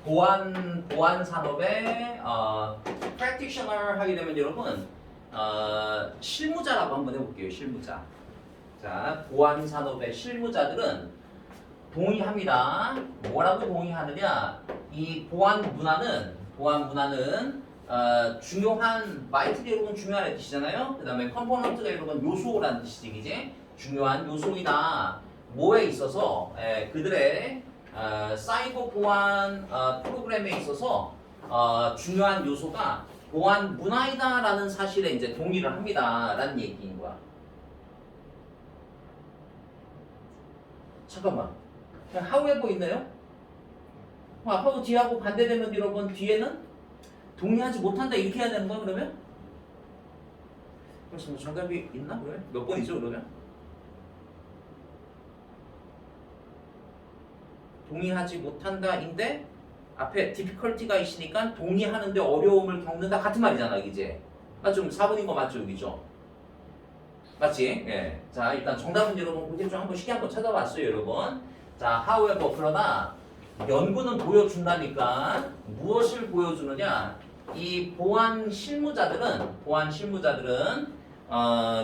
보안 산업의 practitioner 하게 되면 여러분 실무자라고 한번 해볼게요. 실무자. 자, 보안 산업의 실무자들은 동의합니다. 뭐라고 동의하느냐? 이 보안 문화는 중요한 마이트리 여러분 중요한 뜻이잖아요. 그다음에 컴포넌트가 여러분 요소라는 뜻이지, 이제 중요한 요소이다. 뭐에 있어서 그들의 사이버 보안 프로그램에 있어서 중요한 요소가 보안 문화이다라는 사실에 이제 동의를 합니다라는 얘기인 거야. 잠깐만. 그냥 however 있나요? 앞하고 뒤하고 반대되면 여러분 뒤에는 동의하지 못한다 이렇게 해야 되는 거야 그러면? 그래서 뭐 정답이 있나 그러면? 몇 번이죠 그러면? 동의하지 못한다인데 앞에 difficulty가 있으니까 동의하는데 어려움을 겪는다 같은 말이잖아 이제. 좀 4번인 거 맞죠 여기죠? 맞지? 예. 자 일단 정답은 여러분 그때 좀 한번 쉽게 한번 찾아봤어요 여러분. 자 however 그러나 연구는 보여준다니까 무엇을 보여주느냐? 이 보안 실무자들은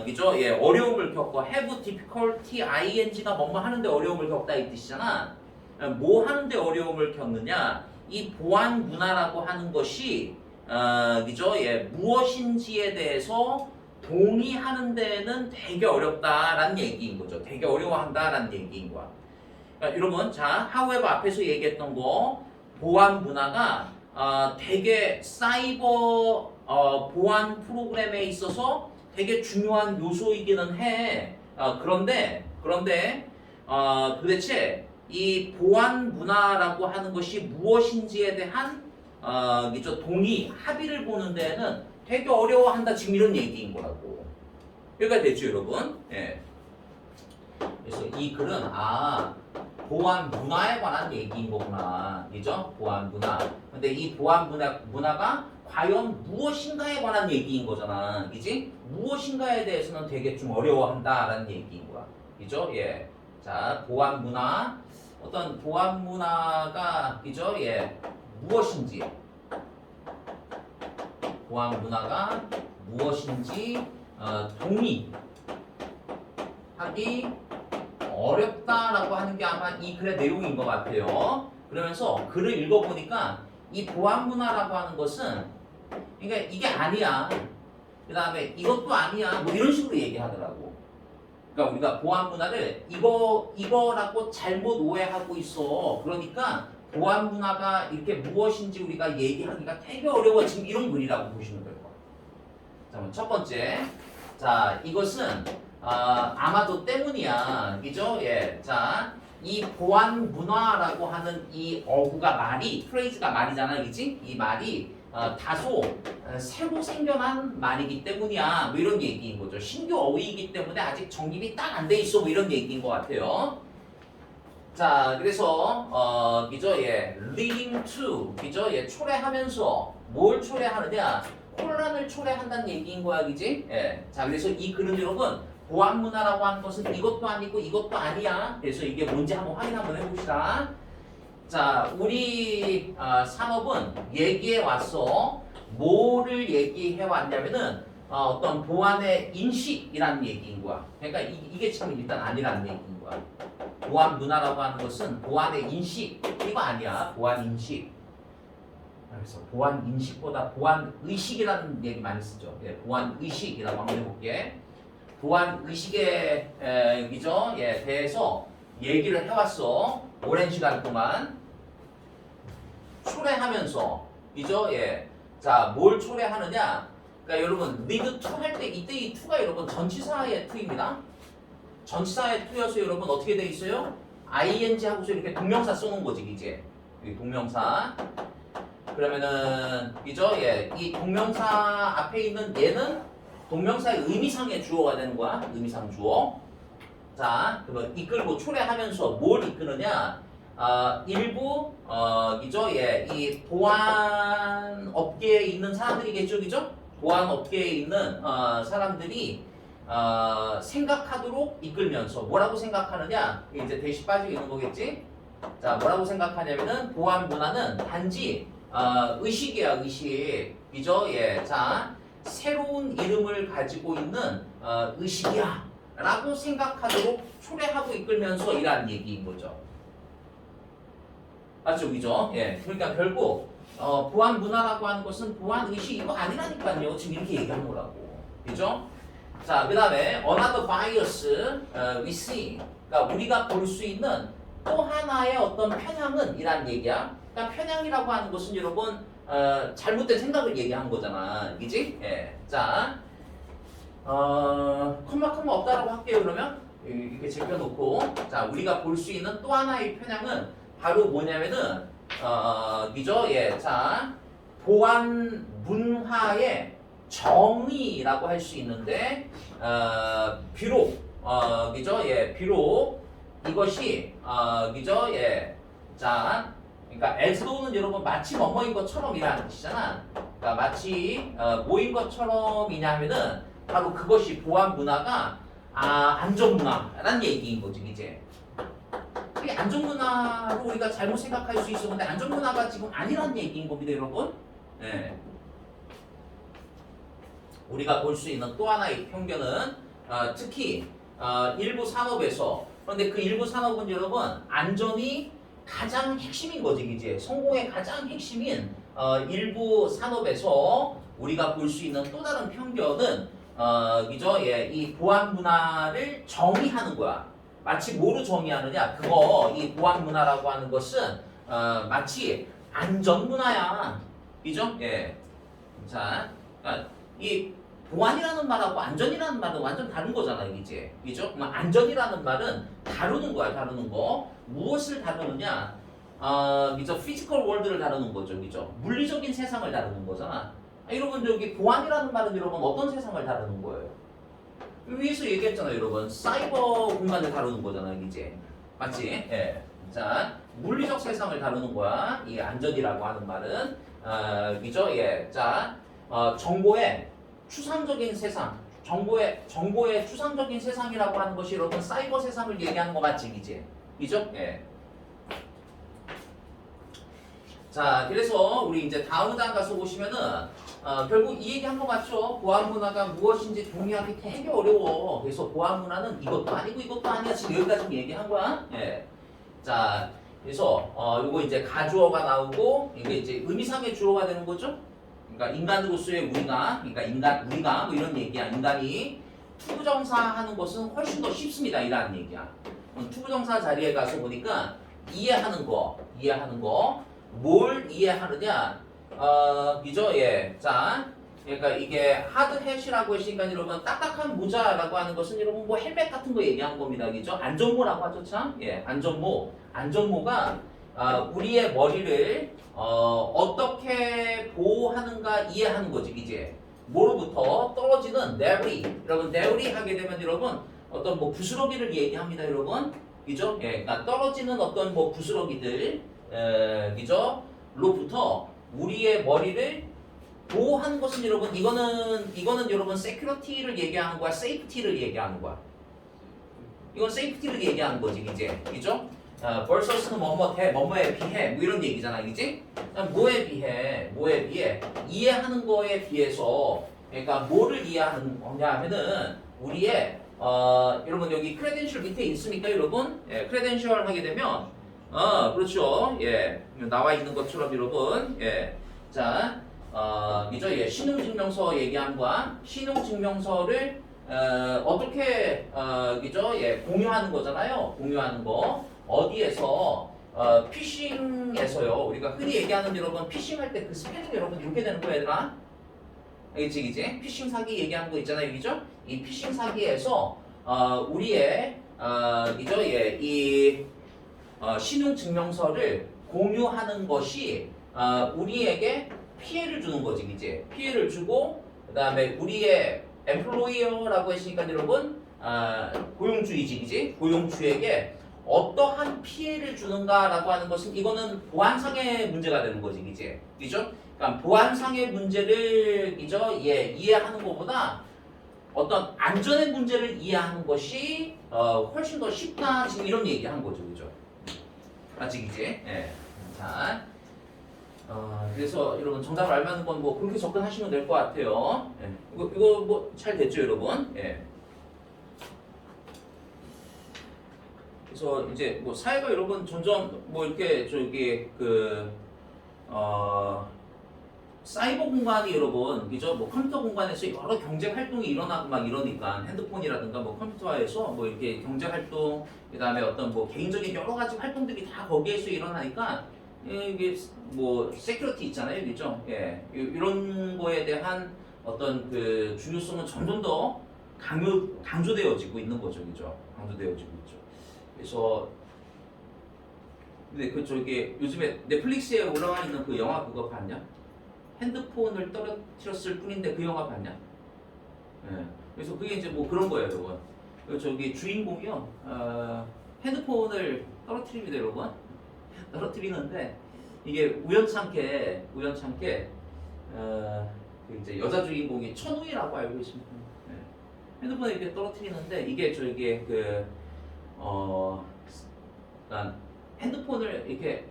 그죠? 예, 어려움을 겪고 have difficulty ing가 뭐뭐 하는데 어려움을 겪다 이 뜻이잖아. 뭐 하는데 어려움을 겪느냐? 이 보안 문화라고 하는 것이 그죠? 예, 무엇인지에 대해서 동의하는 데는 되게 어렵다라는 얘기인 거죠. 되게 어려워한다라는 얘기인 거야. 그러니까 여러분, 자, however 앞에서 얘기했던 거 보안 문화가 되게 사이버 보안 프로그램에 있어서 되게 중요한 요소이기는 해. 그런데 도대체 이 보안 문화라고 하는 것이 무엇인지에 대한 그죠? 동의, 합의를 보는 데에는 되게 어려워한다 지금 이런 얘기인 거라고. 여기가 됐죠, 여러분? 예. 그래서 이 글은 보안 문화에 관한 얘기인 거구나. 그죠? 보안 문화. 근데 이 보안 문화가 과연 무엇인가에 관한 얘기인 거잖아. 그지? 무엇인가에 대해서는 되게 좀 어려워한다라는 얘기인 거야. 그죠? 예. 자, 보안 문화. 어떤 보안 문화가, 그죠? 예. 무엇인지. 보안 문화가 무엇인지, 동의하기 어렵다라고 하는 게 아마 이 글의 내용인 것 같아요. 그러면서 글을 읽어보니까 이 보안 문화라고 하는 것은 그러니까 이게 아니야. 그 다음에 이것도 아니야. 뭐 이런 식으로 얘기하더라고. 그러니까 우리가 보안 문화를 이거라고 잘못 오해하고 있어. 그러니까 보안 문화가 이렇게 무엇인지 우리가 얘기하기가 되게 어려워. 지금 이런 글이라고 보시면 될 거야. 자, 첫 번째. 자, 이것은 아마도 때문이야. 그죠? 예. 자, 이 보안 문화라고 하는 이 어구가 프레이즈가 말이잖아. 그지? 이 말이 다소 새로 생겨난 말이기 때문이야. 뭐 이런 얘기인 거죠. 신규 어휘이기 때문에 아직 정립이 딱 안 돼 있어. 뭐 이런 얘기인 것 같아요. 자, 그래서 그죠? 예. leading to. 그죠? 예. 초래하면서 뭘 초래하느냐? 혼란을 초래한다는 얘기인 거야. 그지? 예. 자, 그래서 이 글은 여러분 보안 문화라고 하는 것은 이것도 아니고 이것도 아니야. 그래서 이게 뭔지 한번 확인 한번 해봅시다. 자, 우리 산업은 얘기해 왔어. 뭐를 얘기해 왔냐면은 어떤 보안의 인식이라는 얘기인 거야. 그러니까 이게 지금 일단 아니라는 얘기인 거야. 보안 문화라고 하는 것은 보안의 인식 이거 아니야. 보안 인식. 그래서 보안 인식보다 보안 의식이라는 얘기 많이 쓰죠. 예, 보안 의식이라고 한번 해볼게. 보안 의식에 그죠? 예, 대해서 얘기를 해왔어. 오랜 시간 동안 초래하면서 그죠? 예. 자, 뭘 초래하느냐? 그러니까 여러분 lead to 할 때 이때 이 to가 여러분 전치사의 to입니다. 전치사의 to여서 여러분 어떻게 돼 있어요? ing 하고서 이렇게 동명사 써놓은 거지 이제. 이 동명사. 그러면은 그죠? 예. 이 동명사 앞에 있는 얘는 동명사의 의미상의 주어가 되는 거야. 의미상 주어. 자, 그러면 이끌고 초래하면서 뭘 이끄느냐? 일부 그죠? 예. 이 보안 업계에 있는 사람들이겠죠, 그죠? 보안 업계에 있는 사람들이 생각하도록 이끌면서 뭐라고 생각하느냐? 이제 대시 빠지고 있는 거겠지? 자, 뭐라고 생각하냐면은 보안 문화는 단지 의식이야, 의식. 그죠? 예. 자, 새로운 이름을 가지고 있는 의식이야. 라고 생각하도록 초래하고 이끌면서 이러한 얘기인 거죠. 맞죠? 그죠? 예. 그러니까 결국 보안 문화라고 하는 것은 보안 의식 이거 아니라니까요. 지금 이렇게 얘기한 거라고. 그죠? 자, 그 다음에 another bias we see. 그러니까 우리가 볼 수 있는 또 하나의 어떤 편향은 이란 얘기야. 그러니까 편향이라고 하는 것은 여러분 잘못된 생각을 얘기한 거잖아. 그지? 예. 자, 콤마 없다라고 할게요. 그러면 이렇게 제껴놓고 자, 우리가 볼 수 있는 또 하나의 편향은 바로 뭐냐면은 그죠? 예. 자, 보안 문화의 정의라고 할 수 있는데 비록 그죠? 예. 비록 이것이 그죠? 예. 자, 그러니까 as도는 여러분 마치 뭐뭐인 것처럼이라는 뜻이잖아. 그러니까 마치 뭐인 것처럼이냐 하면은 바로 그것이 보안 문화가 안전 문화라는 얘기인 거지, 이제. 이게 안전 문화로 우리가 잘못 생각할 수 있어. 근데 안전 문화가 지금 아니라는 얘기인 겁니다, 여러분. 네. 우리가 볼 수 있는 또 하나의 편견은 특히 일부 산업에서 그런데 그 일부 산업은 여러분 안전이 가장 핵심인 거지, 이제 성공의 가장 핵심인 일부 산업에서 우리가 볼 수 있는 또 다른 편견은 그죠? 예, 이 보안 문화를 정의하는 거야. 마치 뭐로 정의하느냐? 그거 이 보안 문화라고 하는 것은 마치 안전 문화야, 그죠? 예, 자, 그러니까 이 보안이라는 말하고 안전이라는 말은 완전 다른 거잖아, 이제. 그죠? 안전이라는 말은 다루는 거야, 다루는 거. 무엇을 다루느냐? 그죠? 피지컬 월드를 다루는 거죠, 그죠? 물리적인 세상을 다루는 거잖아. 여러분, 여기 보안이라는 말은 여러분 어떤 세상을 다루는 거예요? 위에서 얘기했잖아요, 여러분. 사이버 공간을 다루는 거잖아, 이제. 맞지? 예. 자, 물리적 세상을 다루는 거야. 이 안전이라고 하는 말은. 그죠? 예. 자, 정보의 추상적인 세상, 정보의 추상적인 세상이라고 하는 것이 여러분 사이버 세상을 얘기하는 거 맞지, 이제? 그죠? 예. 자, 그래서 우리 이제 다음 장 가서 보시면은 결국 이 얘기 한 거 맞죠? 보안 문화가 무엇인지 동의하기 되게 어려워. 그래서 보안 문화는 이것도 아니고 이것도 아니야. 지금 여기까지 얘기한 거야. 예. 자, 그래서 요거 이제 가주어가 나오고 이게 이제 의미상의 주어가 되는 거죠. 그러니까 인간으로서의 우리가, 그러니까 우리가 뭐 이런 얘기야. 인간이 투부정사 하는 것은 훨씬 더 쉽습니다. 이라는 얘기야. 투부정사 자리에 가서 보니까 이해하는 거, 뭘 이해하느냐? 그죠? 예. 자, 그러니까 이게 하드햇이라고 했으니까 여러분 딱딱한 모자라고 하는 것은 여러분 뭐 헬멧 같은 거 얘기하는 겁니다. 그죠? 안전모라고 하죠, 참. 예, 안전모가 우리의 머리를 어떻게 보호하는가 이해하는 거지, 이제. 뭐로부터 떨어지는 debris. 여러분 debris 하게 되면 여러분 어떤 뭐 부스러기를 얘기합니다, 여러분. 그죠? 예, 그러니까 떨어지는 어떤 뭐 부스러기들, 그죠? 로부터 우리의 머리를 보호하는 것은 여러분 이거는 여러분 세큐리티를 얘기하는 거야, 세이프티를 얘기하는 거야. 이건 세이프티를 얘기하는 거지, 이제. 그죠? versus는 뭐뭐에 비해 뭐 이런 얘기잖아, 그지? 뭐에 비해 이해하는 거에 비해서 그러니까 뭐를 이해하는 거냐 하면은 우리의 여러분 여기 크레덴셜 밑에 있으니까 여러분 예, 크레덴셜 하게 되면 그렇죠, 예, 나와 있는 것처럼 여러분 예, 자 그죠? 예, 신용증명서 얘기한 거야. 신용증명서를 어떻게 그죠? 예, 공유하는 거잖아요. 공유하는 거 어디에서 피싱에서요. 우리가 흔히 얘기하는 여러분 피싱할 때 그 스펠링 여러분 이렇게 되는 거예요, 얘들아. 알겠지, 이제 피싱 사기 얘기하는 거 있잖아요, 그죠? 이 피싱 사기에서 우리의 그죠? 예, 이 신용증명서를 공유하는 것이 우리에게 피해를 주는 거지, 이제. 피해를 주고 그다음에 우리의 엠플로이어라고 했으니까 여러분 고용주이지, 그지? 고용주에게 어떠한 피해를 주는가라고 하는 것은 이거는 보안상의 문제가 되는 거지, 이제. 그죠? 그러니까 보안상의 문제를 그죠? 예, 이해하는 것보다 어떤 안전의 문제를 이해하는 것이 훨씬 더 쉽다, 지금 이런 얘기한 거죠, 그죠? 아직이지? 예. 자, 그래서 여러분 정답을 알맞는 건 뭐 그렇게 접근하시면 될 것 같아요. 예. 이거 뭐 잘 됐죠, 여러분? 예. 그래서 이제 뭐 사회가 여러분 점점 뭐 이렇게 저기 사이버 공간이 여러분 그죠? 뭐 컴퓨터 공간에서 여러 경제 활동이 일어나고 막 이러니까 핸드폰이라든가 뭐 컴퓨터에서 뭐 이렇게 경제 활동 그다음에 어떤 뭐 개인적인 여러 가지 활동들이 다 거기에서 일어나니까 이게 뭐 세큐리티 있잖아요, 그죠? 예, 이런 거에 대한 어떤 그 중요성은 점점 더 강조되어지고 있는 거죠, 그죠? 강조되어지고 있죠. 그래서 근데 그 저기 요즘에 넷플릭스에 올라와 있는 그 영화 그거 봤냐? 핸드폰을 떨어뜨렸을 뿐인데 그 영화 봤냐? 예. 그래서 그게 이제 뭐 그런 거예요, 여러분. 그 저기 주인공이요, 핸드폰을 떨어뜨립니다, 여러분. 떨어뜨리는데 이게 우연찮게 그 이제 여자 주인공이 천우희라고 알고 있습니다. 예. 핸드폰을 이렇게 떨어뜨리는데 이게 저기 그러니까 핸드폰을 이렇게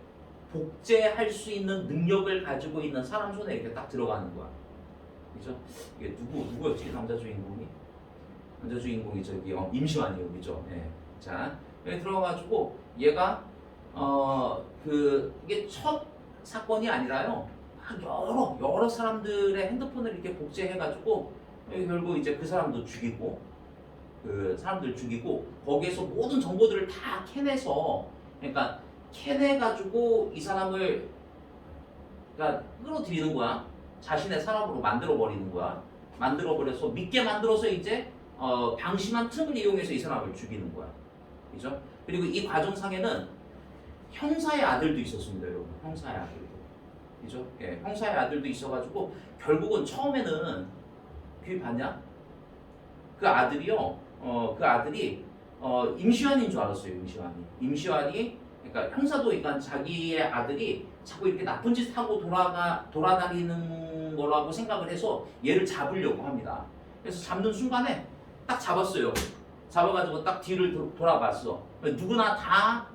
복제할 수 있는 능력을 가지고 있는 사람 손에 이렇게 딱 들어가는 거야. 그죠? 이게 누구였지? 남자 주인공이? 남자 주인공이 저기 임시완이요, 그죠? 예. 자, 여기 들어가가지고 얘가 이게 첫 사건이 아니라요. 막 여러 사람들의 핸드폰을 이렇게 복제해가지고 결국 이제 그 사람도 죽이고 그 사람들 죽이고 거기에서 모든 정보들을 다 캐내서 그러니까 캐내가지고 이 사람을 그러니까 끌어들이는 거야. 자신의 사람으로 만들어 버리는 거야. 만들어 버려서 믿게 만들어서 이제 방심한 틈을 이용해서 이 사람을 죽이는 거야. 그죠? 그리고 이 과정상에는 형사의 아들도 있었습니다, 여러분. 형사의 아들도. 그죠? 예, 형사의 아들도 있어가지고 결국은 처음에는 귀 봤냐? 그 아들이요. 그 아들이 임시완인 줄 알았어요. 임시완이 그러니까 형사도 그러니까 자기의 아들이 자꾸 이렇게 나쁜 짓 하고 돌아다니는 거라고 생각을 해서 얘를 잡으려고 합니다. 그래서 잡는 순간에 딱 잡았어요. 잡아가지고 딱 뒤를 돌아봤어. 누구나 다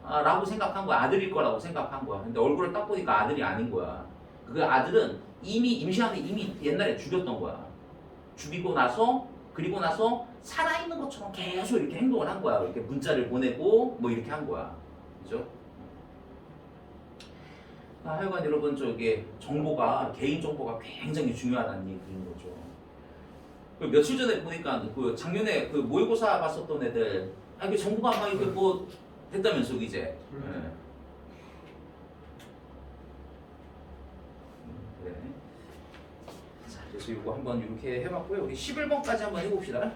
라고 생각한 거야. 아들일 거라고 생각한 거야. 근데 얼굴을 딱 보니까 아들이 아닌 거야. 그 아들은 임시완이 이미 옛날에 죽였던 거야. 그리고 나서 살아있는 것처럼 계속 이렇게 행동을 한 거야. 이렇게 문자를 보내고 뭐 이렇게 한 거야. 그죠? 하여간 여러분 저기 개인 정보가 굉장히 중요하다는 얘기인 거죠. 며칠 전에 보니까 그 작년에 그 모의고사 봤었던 애들 이게 정보가 막 이렇게 뭐 됐다면서 이제. 네. 그래. 자, 그래서 이거 한번 이렇게 해봤고요. 우리 11번까지 한번 해봅시다.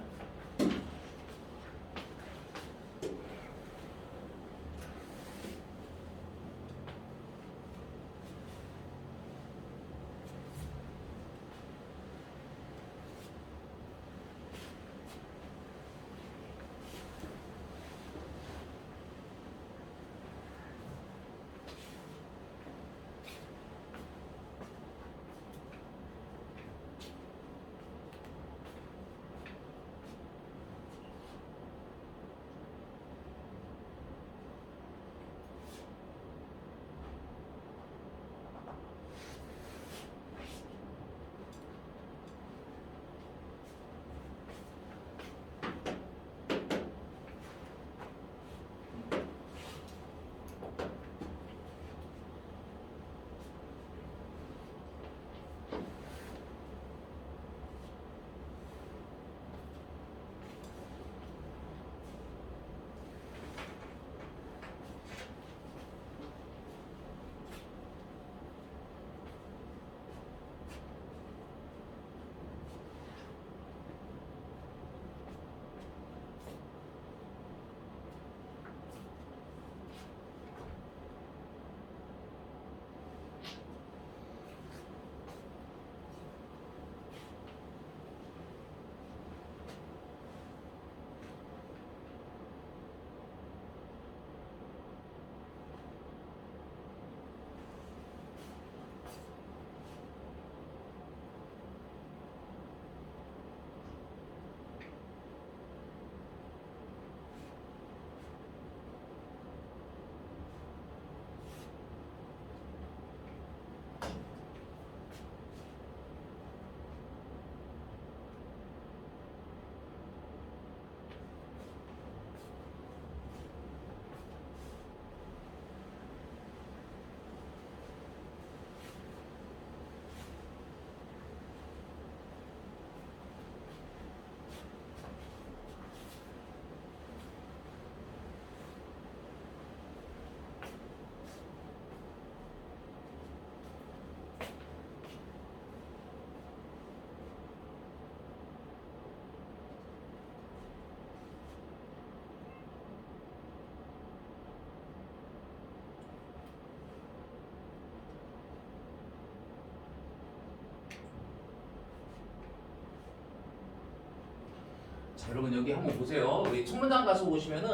자, 여러분 여기 한번 보세요. 우리 첫 문장 가서 보시면은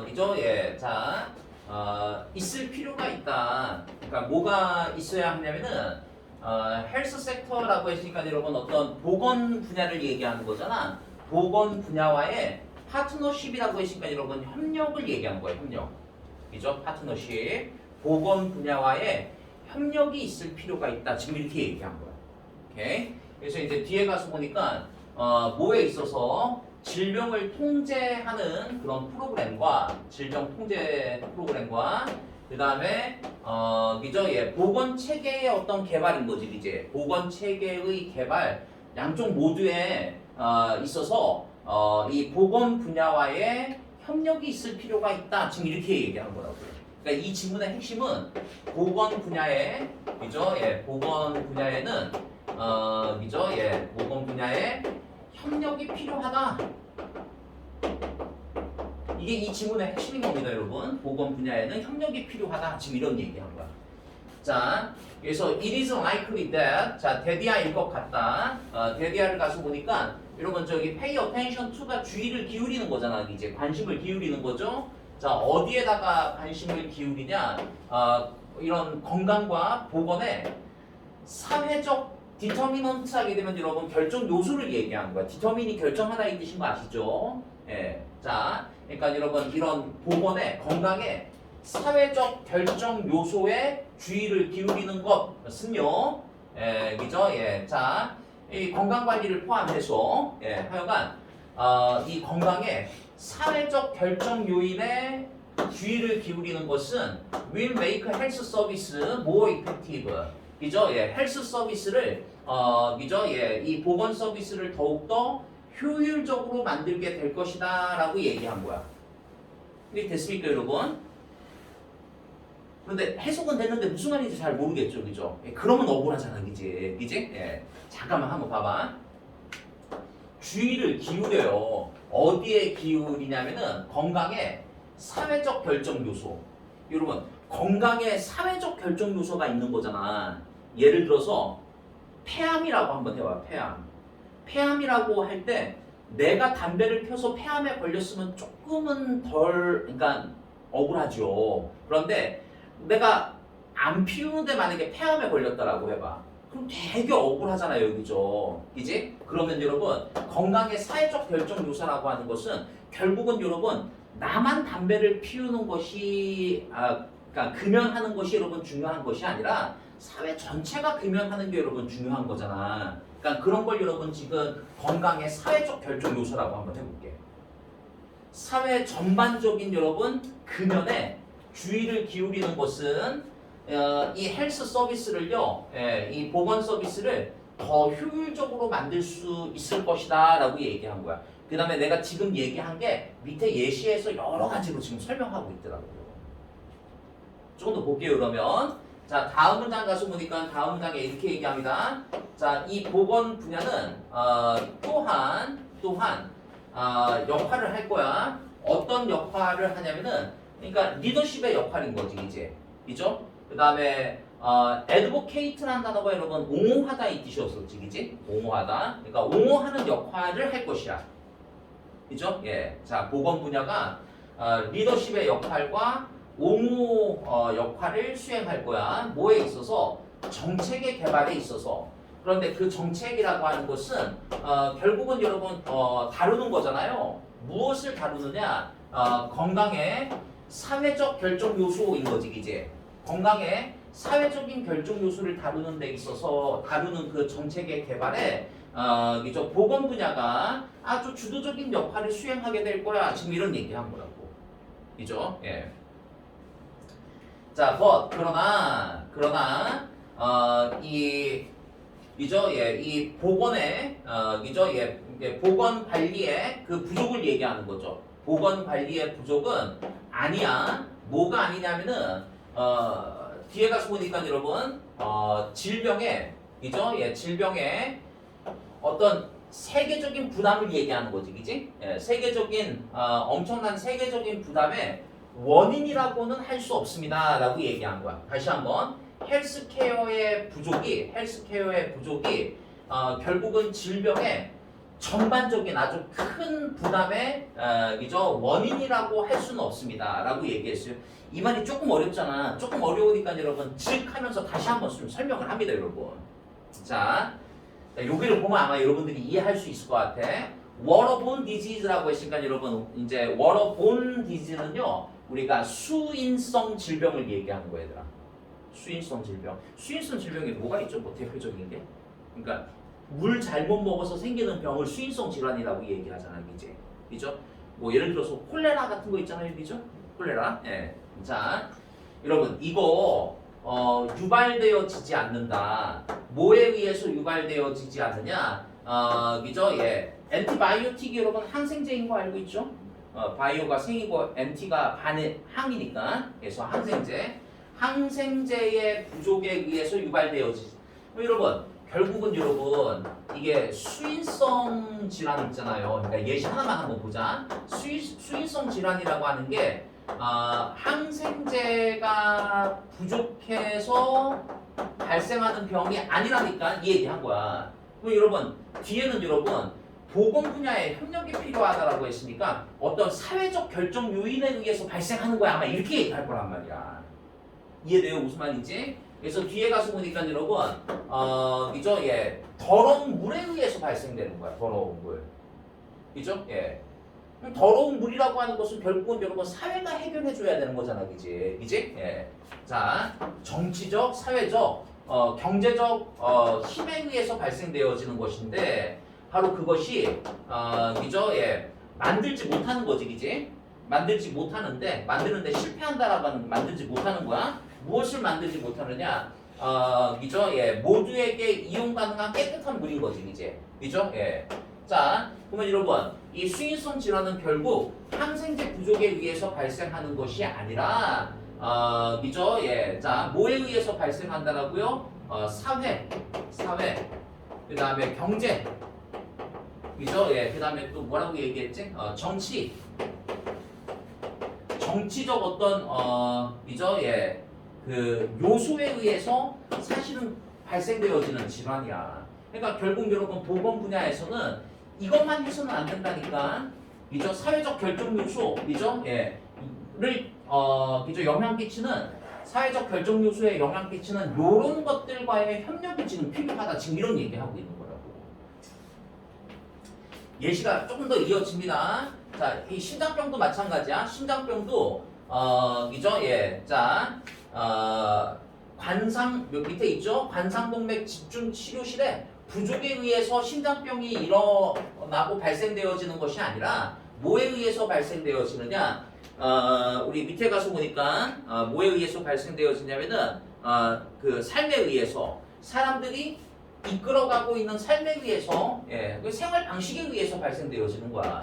그죠? 예, 자, 있을 필요가 있다. 그러니까 뭐가 있어야 하냐면은 헬스 섹터라고 했으니까 여러분 어떤 보건 분야를 얘기하는 거잖아. 보건 분야와의 파트너십이라고 했으니까 여러분 협력을 얘기하는 거예요. 협력. 그죠? 파트너십. 보건 분야와의 협력이 있을 필요가 있다. 지금 이렇게 얘기한 거야. 오케이? 그래서 이제 뒤에 가서 보니까 뭐에 있어서 질병을 통제하는 그런 프로그램과 질병 통제 프로그램과 그 다음에 그죠? 예, 보건 체계의 어떤 개발인 거지, 이제 보건 체계의 개발 양쪽 모두에 있어서 이 보건 분야와의 협력이 있을 필요가 있다. 지금 이렇게 얘기하는 거라고요. 그러니까 이 지문의 핵심은 보건 분야에 그죠? 예, 보건 분야에는 그죠? 예, 보건 분야에 협력이 필요하다. 이게 이 지문의 핵심인 겁니다, 여러분. 보건 분야에는 협력이 필요하다. 지금 이런 얘기한 거야. 자, 그래서 it is likely that 자, 데디아일 것 같다. 데디아를 가서 보니까 여러분 저기 pay attention to가 주의를 기울이는 거잖아. 이제 관심을 기울이는 거죠. 자, 어디에다가 관심을 기울이냐? 이런 건강과 보건에 사회적 디터미넌트 하게 되면 여러분 결정 요소를 얘기하는 거야. 디터민이 결정하다 이 뜻인 거 아시죠? 예. 자, 그러니까 여러분 이런 보건에 건강에 사회적 결정 요소에 주의를 기울이는 것은요. 예, 그죠? 예. 자, 이 건강 관리를 포함해서 예, 하여간 이 건강에 사회적 결정 요인에 주의를 기울이는 것은 will make health service more effective. 그죠? 예, 헬스 서비스를 그죠? 예, 이 보건 서비스를 더욱더 효율적으로 만들게 될 것이다라고 얘기한 거야. 이게 됐습니까, 여러분? 그런데 해석은 됐는데 무슨 말인지 잘 모르겠죠, 그죠? 예, 그러면 억울하잖아, 그지? 그지? 예, 잠깐만 한번 봐봐. 주의를 기울여요. 어디에 기울이냐면은 건강에 사회적 결정 요소. 여러분, 건강에 사회적 결정 요소가 있는 거잖아. 예를 들어서 폐암이라고 한번 해봐. 폐암이라고 할 때 내가 담배를 펴서 폐암에 걸렸으면 조금은 덜, 그러니까 억울하죠. 그런데 내가 안 피우는데 만약에 폐암에 걸렸다라고 해봐. 그럼 되게 억울하잖아요, 그죠? 이제 그러면 여러분 건강의 사회적 결정 요소라고 하는 것은 결국은 여러분 나만 담배를 피우는 것이 그러니까 금연하는 것이 여러분 중요한 것이 아니라 사회 전체가 금연하는 게 여러분 중요한 거잖아. 그러니까 그런 걸 여러분 지금 건강의 사회적 결정 요소라고 한번 해볼게. 사회 전반적인 여러분 금연에 주의를 기울이는 것은 이 헬스 서비스를요, 이 보건 서비스를 더 효율적으로 만들 수 있을 것이다 라고 얘기한 거야. 그 다음에 내가 지금 얘기한 게 밑에 예시에서 여러 가지로 지금 설명하고 있더라고요. 조금 더 볼게요, 그러면. 자, 다음 문장 가서 보니까 다음 문장에 이렇게 얘기합니다. 자, 이 보건 분야는 또한 역할을 할 거야. 어떤 역할을 하냐면은 그러니까 리더십의 역할인 거지, 이제. 그죠? 그 다음에 advocate라는 단어가 여러분 옹호하다 이 뜻이었었지, 그지? 옹호하다. 그러니까 옹호하는 역할을 할 것이야. 그죠? 예. 자, 보건 분야가 리더십의 역할과 옹호 역할을 수행할 거야. 뭐에 있어서? 정책의 개발에 있어서. 그런데 그 정책이라고 하는 것은 결국은 여러분 다루는 거잖아요. 무엇을 다루느냐? 건강의 사회적 결정 요소인 거지, 이제. 건강의 사회적인 결정 요소를 다루는 데 있어서 다루는 그 정책의 개발에 이죠 보건 분야가 아주 주도적인 역할을 수행하게 될 거야. 지금 이런 얘기한 거라고. 이죠? 예. 자, 그러나 이죠? 예, 이 보건의 이죠? 예, 보건 관리의 그 부족을 얘기하는 거죠. 보건 관리의 부족은 아니야. 뭐가 아니냐면은 뒤에 가서 보니까 여러분 질병의 이죠? 예, 질병의 어떤 세계적인 부담을 얘기하는 거지, 그지? 예, 세계적인 엄청난 세계적인 부담의 원인이라고는 할 수 없습니다라고 얘기한 거야. 다시 한번 헬스케어의 부족이 결국은 질병의 전반적인 아주 큰 부담의 이죠 원인이라고 할 수는 없습니다라고 얘기했어요. 이 말이 조금 어렵잖아. 조금 어려우니까 여러분 즉 하면서 다시 한번 좀 설명을 합니다, 여러분. 자, 여기를 보면 아마 여러분들이 이해할 수 있을 것 같아. waterborne disease라고 했으니까 여러분 이제 waterborne disease는요 우리가 수인성 질병을 얘기하는 거야, 얘들아. 수인성 질병. 수인성 질병이 뭐가 있죠? 뭐 대표적인 게. 그러니까 물 잘못 먹어서 생기는 병을 수인성 질환이라고 얘기하잖아요, 이제. 그죠? 뭐 예를 들어서 콜레라 같은 거 있잖아요, 그죠? 콜레라. 예. 자, 여러분 이거 유발되어지지 않는다. 뭐에 의해서 유발되어지지 않느냐? 그죠? 예. 엔티바이오틱이 여러분 항생제인 거 알고 있죠? 바이오가 생이고 엔티가 항이니까. 그래서 항생제의 부족에 의해서 유발되어지지. 여러분 결국은 여러분 이게 수인성 질환 있잖아요. 그러니까 예시 하나만 한번 보자. 수인성 질환이라고 하는 게 항생제가 부족해서 발생하는 병이 아니라니까 이 얘기한 거야. 그럼 여러분 뒤에는 여러분 보건 분야에 협력이 필요하다라고 했으니까 어떤 사회적 결정 요인에 의해서 발생하는 거야. 아마 이렇게 얘기할 거란 말이야. 이해돼요? 무슨 말인지? 그래서 뒤에 가서 보니까 여러분 그죠? 예. 더러운 물에 의해서 발생되는 거야. 더러운 물. 그죠? 예. 더러운 물이라고 하는 것은 결국은 여러분 사회가 해결해 줘야 되는 거잖아. 그지? 그지? 예. 자, 정치적, 사회적, 경제적 힘에 의해서 발생되어지는 것인데 바로 그것이 그죠? 예. 만들지 못하는 거지. 그지? 만들지 못하는데 만드는데 실패한다라고 하는 만들지 못하는 거야. 무엇을 만들지 못하느냐? 그죠? 예. 모두에게 이용 가능한 깨끗한 물인 거지. 이제. 그죠? 예. 자, 그러면 여러분 이 수인성 질환은 결국 항생제 부족에 의해서 발생하는 것이 아니라 그죠? 예. 자, 뭐에 의해서 발생한다라고요? 사회, 그 다음에 경제, 그죠? 예. 그 다음에 또 뭐라고 얘기했지? 정치적 어떤 그죠? 예. 그 요소에 의해서 사실은 발생되어지는 질환이야. 그러니까 결국 여러분 보건 분야에서는 이것만 해서는 안 된다니까. 그죠? 사회적 결정 요소, 그죠? 예. 를 그죠? 영향 끼치는 사회적 결정 요소에 영향 끼치는 요런 것들과의 협력이 지금 필요하다. 지금 이런 얘기하고 있는 거라고. 예시가 조금 더 이어집니다. 자, 이 심장병도 마찬가지야. 심장병도 그죠? 예. 자, 관상 밑에 있죠? 관상동맥 집중치료실에 부족에 의해서 심장병이 일어나고 발생되어지는 것이 아니라 뭐에 의해서 발생되어지느냐? 우리 밑에 가서 보니까 뭐에 의해서 발생되어지냐면은 그 삶에 의해서 사람들이 이끌어가고 있는 삶에 의해서 예, 그 생활 방식에 의해서 발생되어지는 거야.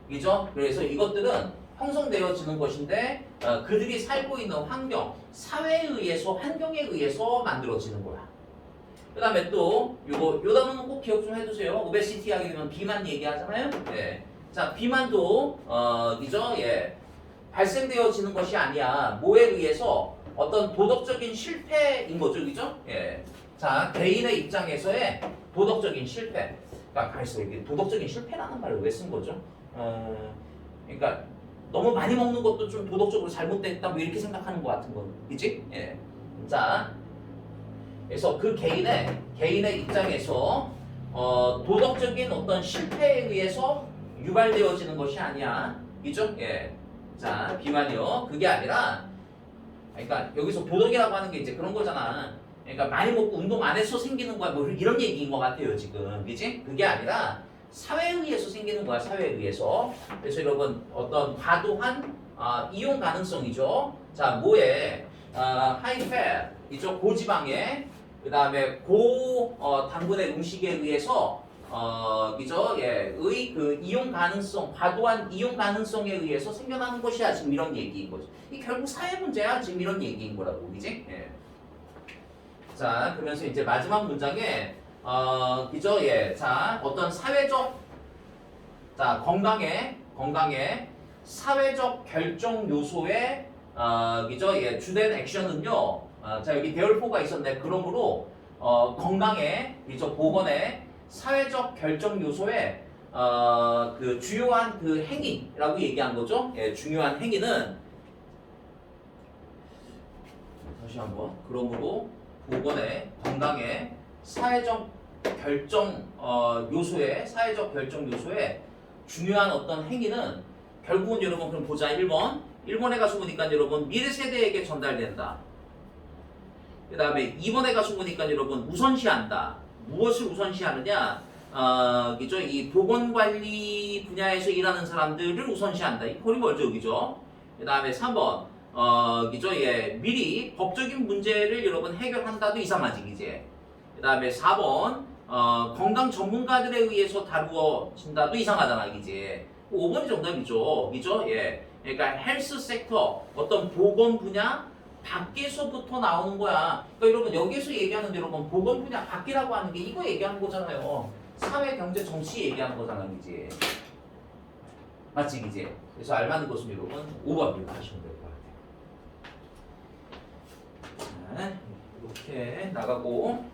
그죠? 그래서 이것들은 형성되어지는 것인데 그들이 살고 있는 환경, 사회에 의해서, 환경에 의해서 만들어지는 거야. 그 다음에 또 요 단어는 꼭 기억 좀 해두세요. 오베시티 하게 되면 비만 얘기하잖아요. 예. 자, 비만도 그죠? 예. 발생되어지는 것이 아니야. 뭐에 의해서 어떤 도덕적인 실패인 거죠, 그죠? 예. 자, 개인의 입장에서의 도덕적인 실패. 그러니까 가만있어, 이게 도덕적인 실패라는 말을 왜 쓴 거죠? 그러니까 너무 많이 먹는 것도 좀 도덕적으로 잘못됐다 뭐 이렇게 생각하는 것 같은 건, 그치? 예. 자, 그래서 그 개인의 입장에서 도덕적인 어떤 실패에 의해서 유발되어지는 것이 아니야, 그죠? 예. 자, 비만이요. 그게 아니라, 그러니까 여기서 도덕이라고 하는 게 이제 그런 거잖아. 그러니까 많이 먹고 운동 안 해서 생기는 거야, 뭐 이런 얘기인 것 같아요 지금, 그지? 그게 아니라 사회에 의해서 생기는 거야, 사회에 의해서. 그래서 여러분 어떤 과도한 이용 가능성이죠. 자, 뭐에 하이팻 이죠, 고지방에, 그 다음에 당분의 음식에 의해서 그죠? 예, 그 이용 가능성, 과도한 이용 가능성에 의해서 생겨나는 것이야. 지금 이런 얘기인 거죠. 이 결국 사회 문제야. 지금 이런 얘기인 거라고, 그지? 예. 자, 그러면서 이제 마지막 문장에 그죠? 예, 자, 어떤 사회적, 자, 건강에 사회적 결정 요소의 그죠? 예, 주된 액션은요. 자, 여기 대열포가 있었네. 그러므로 건강에, 그죠? 보건에 사회적 결정 요소에 그 주요한 그 행위라고 얘기한 거죠. 예, 중요한 행위는 다시 한번 그러므로 보건의 건강의 사회적 결정 사회적 결정 요소의 중요한 어떤 행위는 결국은 여러분 그럼 보자 1번에 가서 보니까 여러분 미래 세대에게 전달된다. 그 다음에 2번에 가서 보니까 여러분 우선시한다. 무엇을 우선시하느냐? 그죠? 이 보건관리 분야에서 일하는 사람들을 우선시한다. 이 폴이 뭐죠, 여기죠? 그 다음에 3번, 그죠? 예, 미리 법적인 문제를 여러분 해결한다도 이상하지, 이제. 그 다음에 4번, 건강 전문가들에 의해서 다루어진다도 이상하잖아, 이제. 5번이 정답이죠, 그죠? 예. 그러니까 헬스 섹터, 어떤 보건 분야, 밖에서부터 나오는 거야. 그러니까 여러분 여기서 얘기하는 여러분 보건 분야 밖이라고 하는 게 이거 얘기하는 거잖아요. 사회, 경제, 정치 얘기하는 거잖아, 이제. 맞지, 이제. 그래서 알맞은 것은 여러분 5번으로 하시면 될 것 같아요. 자, 이렇게 나가고.